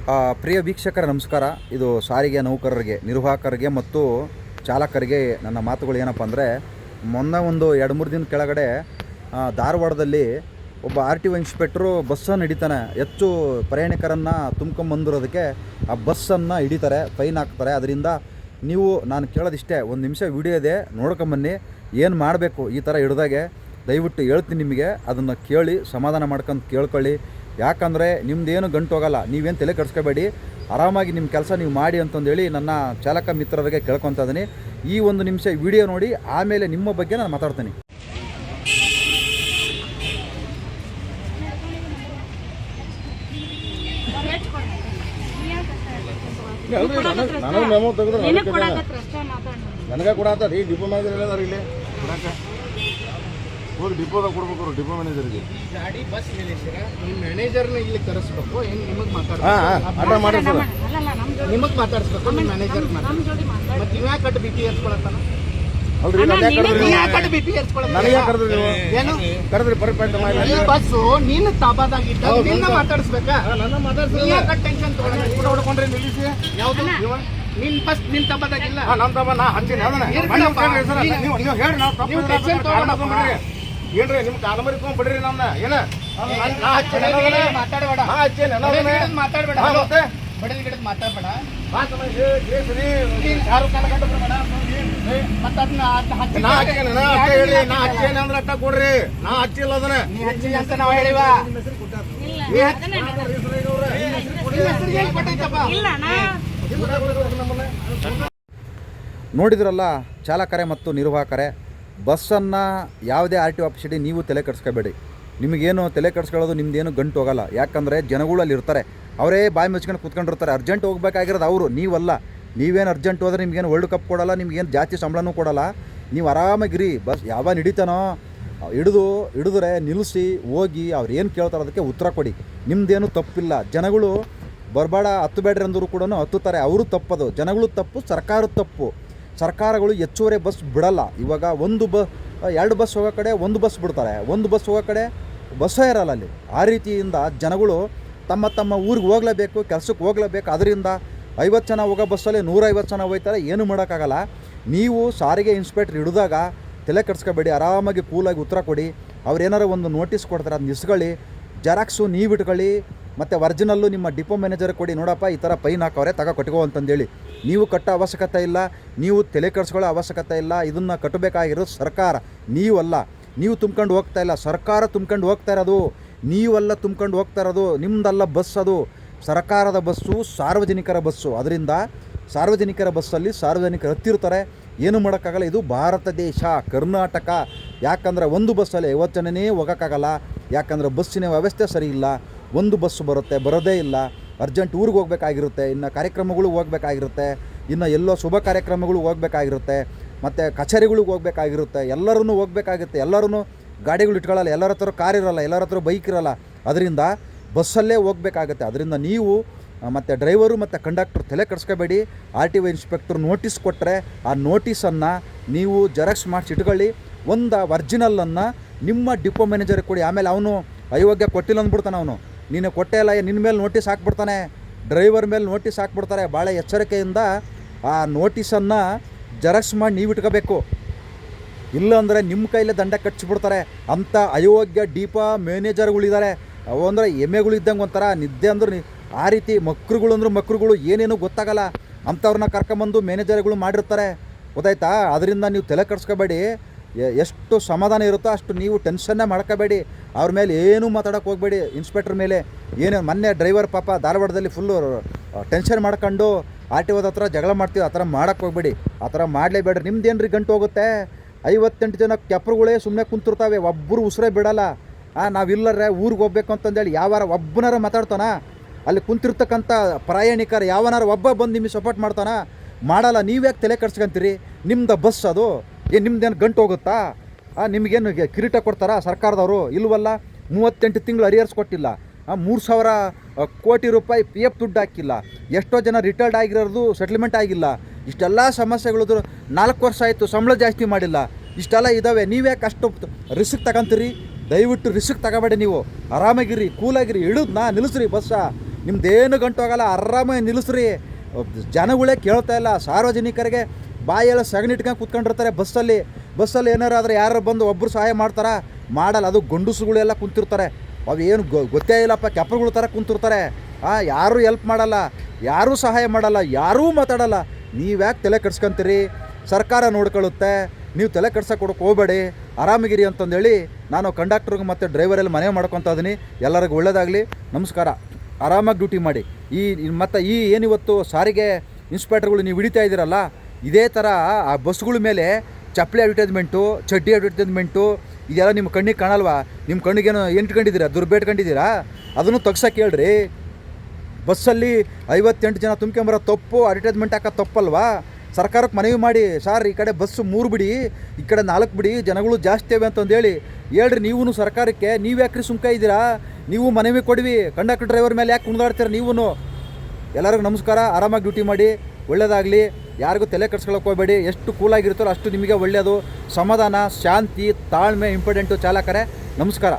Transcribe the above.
ಪ್ರಿಯ ವೀಕ್ಷಕರ ನಮಸ್ಕಾರ. ಇದು ಸಾರಿಗೆ ನೌಕರರಿಗೆ, ನಿರ್ವಾಹಕರಿಗೆ ಮತ್ತು ಚಾಲಕರಿಗೆ ನನ್ನ ಮಾತುಗಳು ಏನಪ್ಪ ಅಂದರೆ, ಮೊನ್ನೆ ಒಂದು 2-3 ದಿನ ಕೆಳಗಡೆ ಧಾರವಾಡದಲ್ಲಿ ಒಬ್ಬ RTO ಇನ್ಸ್ಪೆಕ್ಟ್ರು ಬಸ್ಸನ್ನು ಹಿಡಿತಾನೆ. ಹೆಚ್ಚು ಪ್ರಯಾಣಿಕರನ್ನು ತುಂಬ್ಕೊಂಬಂದಿರೋದಕ್ಕೆ ಆ ಬಸ್ಸನ್ನು ಹಿಡಿತಾರೆ, ಫೈನ್ ಹಾಕ್ತಾರೆ. ಅದರಿಂದ ನೀವು ನಾನು ಕೇಳೋದಿಷ್ಟೇ, ಒಂದು ನಿಮಿಷ ವಿಡಿಯೋ ಇದೆ, ನೋಡ್ಕೊಂಬನ್ನಿ. ಏನು ಮಾಡಬೇಕು ಈ ಥರ ಹಿಡ್ದಾಗೆ ದಯವಿಟ್ಟು ಹೇಳ್ತೀನಿ ನಿಮಗೆ. ಅದನ್ನು ಕೇಳಿ ಸಮಾಧಾನ ಮಾಡ್ಕೊಂಡು ಕೇಳ್ಕೊಳ್ಳಿ. ಯಾಕಂದರೆ ನಿಮ್ಮದೇನು ಗಂಟು ಹೋಗಲ್ಲ, ನೀವೇನು ತಲೆ ಕೆಡಿಸ್ಕೋಬೇಡಿ, ಆರಾಮಾಗಿ ನಿಮ್ಮ ಕೆಲಸ ನೀವು ಮಾಡಿ ಅಂತಂದೇಳಿ ನನ್ನ ಚಾಲಕ ಮಿತ್ರರಿಗೆ ಕೇಳ್ಕೊತಾ ಇದ್ದೀನಿ. ಈ 1 ನಿಮಿಷ ವಿಡಿಯೋ ನೋಡಿ, ಆಮೇಲೆ ನಿಮ್ಮ ಬಗ್ಗೆ ನಾನು ಮಾತಾಡ್ತೀನಿ. ನನಗೆ ಕೂಡ ರೀ ಡಿಪೋ ಮ್ಯಾನೇಜರ್ ಹೇಳಿದಾರೆ ಇಲ್ಲಿ ಕೊಡಕ್ಕೆ, ಹೋಗಿ ಡಿಪೋದಾಗ ಕೊಡ್ಬೇಕು ಡಿಪೋ ಮ್ಯಾನೇಜರ್ಗೆ. ಗಾಡಿ ಬಸ್ ನಿಲ್ಲಿಸಿರ ನಿಮ್ಮ ಮ್ಯಾನೇಜರ್ನ ಇಲ್ಲಿ ಕರೆಸ್ಬೇಕು, ಏನು ನಿಮಗೆ ಮಾತಾಡ್ಬೇಕು, ನಿಮಗೆ ಮಾತಾಡಿಸ್ಬೇಕು ನಿಮ್ಮ ಮ್ಯಾನೇಜರ್. ಮತ್ತೆ ನೀವು ಯಾಕೆ ಬಿ ಪಿ ಏರ್ಸ್ಕೊಳತ್ತಾನ? ಅಲ್ರಿ ಯಾಕೆ ಬಿ ಪಿ ಏರ್ಸ್ಕೊಳತ್ತ? ನನಗೆ ಕರೆದ್ರಿ ನೀವು, ಏನು ಕರೆದ್ರಿ? ಪರ್ಫೆಕ್ಟ್ ಮಾಡಿ ಬಸ್ಸು ನೀನು ತಾಬಾದಾಗಿದ್ದ ನಿನ್ನ ಮಾತಾಡಿಸ್ಬೇಕಾ? ನನ್ನ ಮಾತಾಡ್ಸಿ ಯಾಕೆ ಟೆನ್ಷನ್ ತಗೊಂಡು ಹೊಡ್ಕೊಂಡ್ರೆ ನಿಲ್ಲಿಸಿ. ಯಾವುದು ನಿನ್ ಫಸ್ಟ್ ನಿನ್ ತಪ್ಪದಾಗಿಲ್ಲ, ನಮ್ಮ ತಪ್ಪ ನಾ ಹಂಚಿನಿ. ನೀವು ಹೇಳಿ ನಾವು ತಪ್ಪು ಏನ್ರಿ ನಿಮ್ಮ ಕಾಲಮರಿ ಬಿಡ್ರಿ ನಮ್ನ. ಏನ ಮಾತಾಡಬೇಡ, ಮಾತಾಡಬೇಡ, ಬಡದ ಗಿಡದ ಮಾತಾಡಬೇಡ. ಯಾರು ಕಾಲ ಕಟ್ಟಬೇಡ. ನಾ ಹಚ್ಚೇನೆ ಅಂದ್ರೆ ಅಟ್ಟ ಕೊಡ್ರಿ, ನಾ ಹಚ್ಚಿಲ್ಲ ಅದನ್ನ. ನೀ ಹಚ್ಚಿಲ್ಲ ಅಂತ ನಾವ್ ಹೇಳಿವ. ನೋಡಿದ್ರಲ್ಲ ಚಾಲಕರೇ ಮತ್ತು ನಿರ್ವಾಹಕರೇ, ಬಸ್ಸನ್ನು ಯಾವುದೇ RTO ಆಫೀಸ್ ಇಡಿ ನೀವು ತಲೆ ಕೆಡಿಸ್ಕೋಬೇಡಿ. ನಿಮಗೇನು ತಲೆ ಕೆಡಿಸ್ಕೊಳ್ಳೋದು, ನಿಮ್ಮದೇನು ಗಂಟು ಹೋಗಲ್ಲ. ಯಾಕಂದರೆ ಜನಗಳು ಅಲ್ಲಿ ಇರ್ತಾರೆ, ಅವರೇ ಬಾಯಿ ಮುಚ್ಕೊಂಡು ಕೂತ್ಕೊಂಡಿರ್ತಾರೆ. ಅರ್ಜೆಂಟ್ ಹೋಗ್ಬೇಕಾಗಿರೋದು ಅವರು, ನೀವಲ್ಲ. ನೀವೇನು ಅರ್ಜೆಂಟ್ ಹೋದ್ರೆ ನಿಮ್ಗೇನು ವರ್ಲ್ಡ್ ಕಪ್ ಕೊಡೋಲ್ಲ, ನಿಮ್ಗೇನು ಜಾಸ್ತಿ ಸಂಬಳನೂ ಕೊಡೋಲ್ಲ. ನೀವು ಆರಾಮಾಗಿರಿ. ಬಸ್ ಯಾವಾಗ ಹಿಡಿತಾನೋ ಹಿಡಿದ್ರೆ ನಿಲ್ಲಿಸಿ ಹೋಗಿ ಅವ್ರು ಏನು ಕೇಳ್ತಾರೆ ಅದಕ್ಕೆ ಉತ್ತರ ಕೊಡಿ. ನಿಮ್ಮದೇನು ತಪ್ಪಿಲ್ಲ. ಜನಗಳು ಬರಬೇಡ ಹತ್ತಬೇಡ್ರಿ ಅಂದರೂ ಕೂಡ ಹತ್ತುತ್ತಾರೆ, ಅವರು ತಪ್ಪದು. ಜನಗಳು ತಪ್ಪು, ಸರ್ಕಾರದ ತಪ್ಪು. ಸರ್ಕಾರಗಳು ಹೆಚ್ಚುವರಿ ಬಸ್ ಬಿಡಲ್ಲ. ಇವಾಗ 2 ಬಸ್ ಹೋಗೋ ಕಡೆ 1 ಬಸ್ ಬಿಡ್ತಾರೆ, 1 ಬಸ್ ಹೋಗೋ ಕಡೆ ಬಸ್ಸೇ ಇರಲ್ಲ ಅಲ್ಲಿ. ಆ ರೀತಿಯಿಂದ ಜನಗಳು ತಮ್ಮ ಊರಿಗೆ ಹೋಗಲೇಬೇಕು, ಕೆಲಸಕ್ಕೆ ಹೋಗಲೇಬೇಕು. ಅದರಿಂದ 50 ಜನ ಹೋಗೋ ಬಸ್ಸಲ್ಲಿ 150 ಜನ ಹೋಗ್ತಾರೆ, ಏನೂ ಮಾಡೋಕ್ಕಾಗಲ್ಲ. ನೀವು ಸಾರಿಗೆ ಇನ್ಸ್ಪೆಕ್ಟ್ರ್ ಹಿಡಿದಾಗ ತಲೆ ಕೆಡಿಸ್ಕೋಬೇಡಿ, ಆರಾಮಾಗಿ ಕೂಲಾಗಿ ಉತ್ತರ ಕೊಡಿ. ಅವ್ರು ಏನಾರು ಒಂದು ನೋಟಿಸ್ ಕೊಡ್ತಾರೆ, ಅದನ್ನ ಇಸ್ಕೊಳ್ಳಿ. ಜೆರಾಕ್ಸು ನೀವು ಇಟ್ಕೊಳ್ಳಿ, ಮತ್ತು ಒರಿಜಿನಲ್ಲು ನಿಮ್ಮ ಡಿಪೋ ಮ್ಯಾನೇಜರ್ ಕೊಡಿ. ನೋಡಪ್ಪ ಈ ಥರ ಫೈನ್ ಹಾಕವ್ರೆ, ಕಟ್ಕೋ ಅಂತಂದೇಳಿ. ನೀವು ಕಟ್ಟೋ ಅವಶ್ಯಕತೆ ಇಲ್ಲ, ನೀವು ತಲೆ ಕೆಡಿಸ್ಕೊಳ್ಳೋ ಅವಶ್ಯಕತೆ ಇಲ್ಲ. ಇದನ್ನು ಕಟ್ಟಬೇಕಾಗಿರೋದು ಸರ್ಕಾರ, ನೀವಲ್ಲ. ನೀವು ತುಂಬ್ಕೊಂಡು ಹೋಗ್ತಾ ಇಲ್ಲ, ಸರ್ಕಾರ ತುಂಬ್ಕೊಂಡು ಹೋಗ್ತಾ ಇರೋದು. ನೀವೆಲ್ಲ ತುಂಬ್ಕೊಂಡು ಹೋಗ್ತಾ ಇರೋದು, ನಿಮ್ಮದಲ್ಲ ಬಸ್. ಅದು ಸರ್ಕಾರದ ಬಸ್ಸು, ಸಾರ್ವಜನಿಕರ ಬಸ್ಸು. ಅದರಿಂದ ಸಾರ್ವಜನಿಕರ ಬಸ್ಸಲ್ಲಿ ಸಾರ್ವಜನಿಕರು ಹತ್ತಿರ್ತಾರೆ, ಏನು ಮಾಡೋಕ್ಕಾಗಲ್ಲ. ಇದು ಭಾರತ ದೇಶ, ಕರ್ನಾಟಕ. ಯಾಕಂದರೆ 1 ಬಸ್ಸಲ್ಲಿ 50 ಜನನೇ ಹೋಗೋಕ್ಕಾಗಲ್ಲ. ಯಾಕಂದರೆ ಬಸ್ಸಿನ ವ್ಯವಸ್ಥೆ ಸರಿ ಇಲ್ಲ. 1 ಬಸ್ಸು ಬರುತ್ತೆ, ಬರೋದೇ ಇಲ್ಲ. ಅರ್ಜೆಂಟ್ ಊರಿಗೆ ಹೋಗ್ಬೇಕಾಗಿರುತ್ತೆ, ಇನ್ನು ಕಾರ್ಯಕ್ರಮಗಳು ಹೋಗ್ಬೇಕಾಗಿರುತ್ತೆ, ಇನ್ನು ಎಲ್ಲೋ ಶುಭ ಕಾರ್ಯಕ್ರಮಗಳು ಹೋಗ್ಬೇಕಾಗಿರುತ್ತೆ, ಮತ್ತು ಕಚೇರಿಗಳಿಗೆ ಹೋಗ್ಬೇಕಾಗಿರುತ್ತೆ. ಎಲ್ಲರೂ ಹೋಗ್ಬೇಕಾಗುತ್ತೆ. ಎಲ್ಲರೂ ಗಾಡಿಗಳು ಇಟ್ಕೊಳ್ಳಲ್ಲ, ಎಲ್ಲರ ಹತ್ರ ಕಾರ್ ಇರೋಲ್ಲ, ಎಲ್ಲರ ಹತ್ರ ಬೈಕ್ ಇರೋಲ್ಲ. ಅದರಿಂದ ಬಸ್ಸಲ್ಲೇ ಹೋಗ್ಬೇಕಾಗುತ್ತೆ. ಅದರಿಂದ ನೀವು ಮತ್ತು ಡ್ರೈವರು ಮತ್ತು ಕಂಡಕ್ಟರ್ ತಲೆ ಕೆಡಿಸ್ಕೋಬೇಡಿ. RTO ಇನ್ಸ್ಪೆಕ್ಟರ್ ನೋಟಿಸ್ ಕೊಟ್ಟರೆ ಆ ನೋಟಿಸನ್ನು ನೀವು ಜೆರಾಕ್ಸ್ ಮಾಡಿಸಿ ಇಟ್ಕೊಳ್ಳಿ. ಒಂದು ಒರಿಜಿನಲನ್ನು ನಿಮ್ಮ ಡಿಪೋ ಮ್ಯಾನೇಜರ್ಗೆ ಕೊಡಿ. ಆಮೇಲೆ ಅವನು ಅಯೋಗ್ಯ ಕೊಟ್ಟಿಲ್ಲ ಅಂದ್ಬಿಡ್ತಾನೆ. ಅವನು ನೀನು ಕೊಟ್ಟೇ ಇಲ್ಲ, ನಿನ್ನ ಮೇಲೆ ನೋಟಿಸ್ ಹಾಕ್ಬಿಡ್ತಾನೆ, ಡ್ರೈವರ್ ಮೇಲೆ ನೋಟಿಸ್ ಹಾಕ್ಬಿಡ್ತಾರೆ. ಭಾಳ ಎಚ್ಚರಿಕೆಯಿಂದ ಆ ನೋಟಿಸನ್ನು ಜೆರಾಕ್ಸ್ ಮಾಡಿ ನೀವು ಇಟ್ಕೋಬೇಕು. ಇಲ್ಲಾಂದರೆ ನಿಮ್ಮ ಕೈಲೇ ದಂಡ ಕಚ್ಚಿಬಿಡ್ತಾರೆ. ಅಂಥ ಅಯೋಗ್ಯ ಡಿಪೋ ಮ್ಯಾನೇಜರ್ಗಳಿದ್ದಾರೆ. ಅವು ಅಂದರೆ ಎಮ್ಮೆಗಳು ಇದ್ದಂಗೆ ಒಂಥರ ನಿದ್ದೆ ಅಂದ್ರೆ ಆ ರೀತಿ ಮಕ್ರುಗಳು ಏನೇನು ಗೊತ್ತಾಗಲ್ಲ. ಅಂಥವ್ರನ್ನ ಕರ್ಕೊಂಬಂದು ಮ್ಯಾನೇಜರ್ಗಳು ಮಾಡಿರ್ತಾರೆ, ಗೊತ್ತಾಯ್ತಾ? ಅದರಿಂದ ನೀವು ತಲೆ ಕೆಡಿಸ್ಕೋಬೇಡಿ. ಎಷ್ಟು ಸಮಾಧಾನ ಇರುತ್ತೋ ಅಷ್ಟು ನೀವು ಟೆನ್ಷನ್ನೇ ಮಾಡ್ಕೋಬೇಡಿ. ಅವ್ರ ಮೇಲೆ ಏನೂ ಮಾತಾಡೋಕ್ಕೆ ಹೋಗಬೇಡಿ. ಇನ್ಸ್ಪೆಕ್ಟ್ರ್ ಮೇಲೆ ಏನೇನು ಮೊನ್ನೆ ಡ್ರೈವರ್ ಪಾಪ ಧಾರವಾಡದಲ್ಲಿ ಫುಲ್ಲು ಟೆನ್ಷನ್ ಮಾಡ್ಕೊಂಡು RTOದ ಹತ್ರ ಜಗಳ ಮಾಡ್ತೀವಿ. ಆ ಥರ ಮಾಡೋಕ್ಕೆ ಹೋಗಬೇಡಿ. ಆ ಥರ ಮಾಡಲೇಬೇಡ್ರಿ. ನಿಮ್ದೇನು ರೀ ಗಂಟು ಹೋಗುತ್ತೆ? 58 ಜನ ಕೆಪ್ರುಗಳೇ ಸುಮ್ಮನೆ ಕುಂತಿರ್ತಾವೆ, ಒಬ್ಬರು ಉಸಿರೇ ಬಿಡಲ್ಲ. ನಾವಿಲ್ಲರೇ ಊರಿಗೆ ಹೋಗ್ಬೇಕು ಅಂತಂದೇಳಿ ಯಾವಾರ ಒಬ್ಬನಾರ ಮಾತಾಡ್ತಾನ? ಅಲ್ಲಿ ಕುಂತಿರ್ತಕ್ಕಂಥ ಪ್ರಯಾಣಿಕರು ಯಾವನಾರು ಒಬ್ಬ ಬಂದು ನಿಮಗೆ ಸಪೋರ್ಟ್ ಮಾಡ್ತಾನ? ಮಾಡಲ್ಲ. ನೀವ್ಯಾಕೆ ತಲೆ ಕೆಡ್ಸ್ಕೊಂತೀರಿ? ನಿಮ್ದು ಬಸ್ ಅದು, ಏನು ನಿಮ್ದೇನು ಗಂಟು ಹೋಗುತ್ತಾ? ನಿಮಗೇನು ಕಿರೀಟ ಕೊಡ್ತಾರಾ ಸರ್ಕಾರದವರು? ಇಲ್ವಲ್ಲ. 38 ತಿಂಗಳು ಅರಿಯರ್ಸ್ ಕೊಟ್ಟಿಲ್ಲ, 3,000 ಕೋಟಿ ರೂಪಾಯಿ PF ದುಡ್ಡು ಹಾಕಿಲ್ಲ. ಎಷ್ಟೋ ಜನ ರಿಟೈರ್ಡ್ ಆಗಿರೋದು ಸೆಟ್ಲ್ಮೆಂಟ್ ಆಗಿಲ್ಲ. ಇಷ್ಟೆಲ್ಲ ಸಮಸ್ಯೆಗಳು 4 ವರ್ಷ ಆಯಿತು, ಸಂಬಳ ಜಾಸ್ತಿ ಮಾಡಿಲ್ಲ. ಇಷ್ಟೆಲ್ಲ ಇದ್ದಾವೆ. ನೀವ್ಯಾಕೆ ಅಷ್ಟು ರಿಸ್ಕ್ ತಗೊಂತೀರಿ? ದಯವಿಟ್ಟು ರಿಸ್ಕ್ ತಗೋಬೇಡಿ. ನೀವು ಆರಾಮಾಗಿರಿ, ಕೂಲಾಗಿರಿ. ನಿಲ್ಲಿಸ್ರಿ ಬಸ್ಸ. ನಿಮ್ದೇನು ಗಂಟು ಹೋಗಲ್ಲ, ಆರಾಮಾಗಿ ನಿಲ್ಲಿಸ್ರಿ. ಜನಗಳೇ ಕೇಳ್ತಾ ಇಲ್ಲ. ಸಾರ್ವಜನಿಕರಿಗೆ ಬಾಯೆಲ್ಲ ಸಗಣಿಟ್ಕೊಂಡು ಕೂತ್ಕೊಂಡಿರ್ತಾರೆ ಬಸ್ಸಲ್ಲಿ ಏನಾರು ಆದರೆ ಯಾರು ಬಂದು ಒಬ್ಬರು ಸಹಾಯ ಮಾಡ್ತಾರಾ? ಮಾಡಲ್ಲ. ಅದು ಗಂಡಸುಗಳೆಲ್ಲ ಕುಂತಿರ್ತಾರೆ, ಅವು ಏನು ಗೊತ್ತೇ ಇಲ್ಲಪ್ಪ, ಕೆಪ್ಪಗಳು ಥರ ಕುಂತಿರ್ತಾರೆ. ಯಾರೂ ಹೆಲ್ಪ್ ಮಾಡಲ್ಲ, ಯಾರೂ ಸಹಾಯ ಮಾಡಲ್ಲ, ಯಾರೂ ಮಾತಾಡಲ್ಲ. ನೀವ್ಯಾಕೆ ತಲೆ ಕೆಡ್ಸ್ಕೊಂತೀರಿ? ಸರ್ಕಾರ ನೋಡ್ಕೊಳ್ಳುತ್ತೆ, ನೀವು ತಲೆ ಕೆಡ್ಸೋಕೆ ಹೋಗಬೇಡಿ, ಆರಾಮಾಗಿರಿ ಅಂತಂದೇಳಿ ನಾನು ಕಂಡಕ್ಟ್ರಿಗೆ ಮತ್ತು ಡ್ರೈವರಲ್ಲಿ ಮನವಿ ಮಾಡ್ಕೊತಾ ಇದ್ದೀನಿ. ಎಲ್ಲರಿಗೂ ಒಳ್ಳೆಯದಾಗಲಿ, ನಮಸ್ಕಾರ. ಆರಾಮಾಗಿ ಡ್ಯೂಟಿ ಮಾಡಿ. ಮತ್ತು ಏನಿವತ್ತು ಸಾರಿಗೆ ಇನ್ಸ್ಪೆಕ್ಟರ್ಗಳು ನೀವು ಹಿಡಿತಾ ಇದ್ದೀರಲ್ಲ, ಇದೇ ಥರ ಆ ಬಸ್ಗಳ ಮೇಲೆ ಚಪ್ಪಲಿ ಅಡ್ವರ್ಟೈಸ್ಮೆಂಟು, ಚಡ್ಡಿ ಅಡ್ವರ್ಟೈಸ್ಮೆಂಟು ಇದೆಲ್ಲ ನಿಮ್ಮ ಕಣ್ಣಿಗೆ ಕಾಣಲ್ವಾ? ನಿಮ್ಮ ಕಣ್ಣಿಗೇನು ಎಂಟ್ಕೊಂಡಿದ್ದೀರಾ? ದುರ್ಬೇಟ್ಕೊಂಡಿದ್ದೀರಾ? ಅದನ್ನು ತೆಗ್ಸಕ್ಕೆ ಹೇಳ್ರಿ. ಬಸ್ಸಲ್ಲಿ 58 ಜನ ತುಂಬ್ಕೊಂಬರೋ ತಪ್ಪು, ಅಡ್ವರ್ಟೈಸ್ಮೆಂಟ್ ಹಾಕೋದು ತಪ್ಪಲ್ವಾ? ಸರ್ಕಾರಕ್ಕೆ ಮನವಿ ಮಾಡಿ, ಸರ್ ಈ ಕಡೆ ಬಸ್ಸು 3 ಬಿಡಿ, ಈ ಕಡೆ 4 ಬಿಡಿ, ಜನಗಳು ಜಾಸ್ತಿ ಇವೆ ಅಂತಂದೇಳಿ ಹೇಳ್ರಿ. ನೀವೂ ಸರ್ಕಾರಕ್ಕೆ ನೀವು ಯಾಕ್ರಿ ಸುಮ್ಕ ಇದ್ದೀರಾ? ನೀವು ಮನವಿ ಕೊಡ್ವಿ. ಕಂಡಕ್ಟರ್ ಡ್ರೈವರ್ ಮೇಲೆ ಯಾಕೆ ಕುಣಿದಾಡ್ತೀರ ನೀವು? ಎಲ್ಲರಿಗೂ ನಮಸ್ಕಾರ. ಆರಾಮಾಗಿ ಡ್ಯೂಟಿ ಮಾಡಿ, ಒಳ್ಳೆಯದಾಗಲಿ. ಯಾರಿಗೂ ತಲೆ ಕೆಡ್ಸ್ಕೊಳಕ್ಕೆ ಹೋಗಬೇಡಿ. ಎಷ್ಟು ಕೂಲಾಗಿರ್ತಾರೋ ಅಷ್ಟು ನಿಮಗೆ ಒಳ್ಳೆಯದು. ಸಮಾಧಾನ, ಶಾಂತಿ, ತಾಳ್ಮೆ ಇಂಪಾರ್ಟೆಂಟು ಚಾಲಕರೇ. ನಮಸ್ಕಾರ.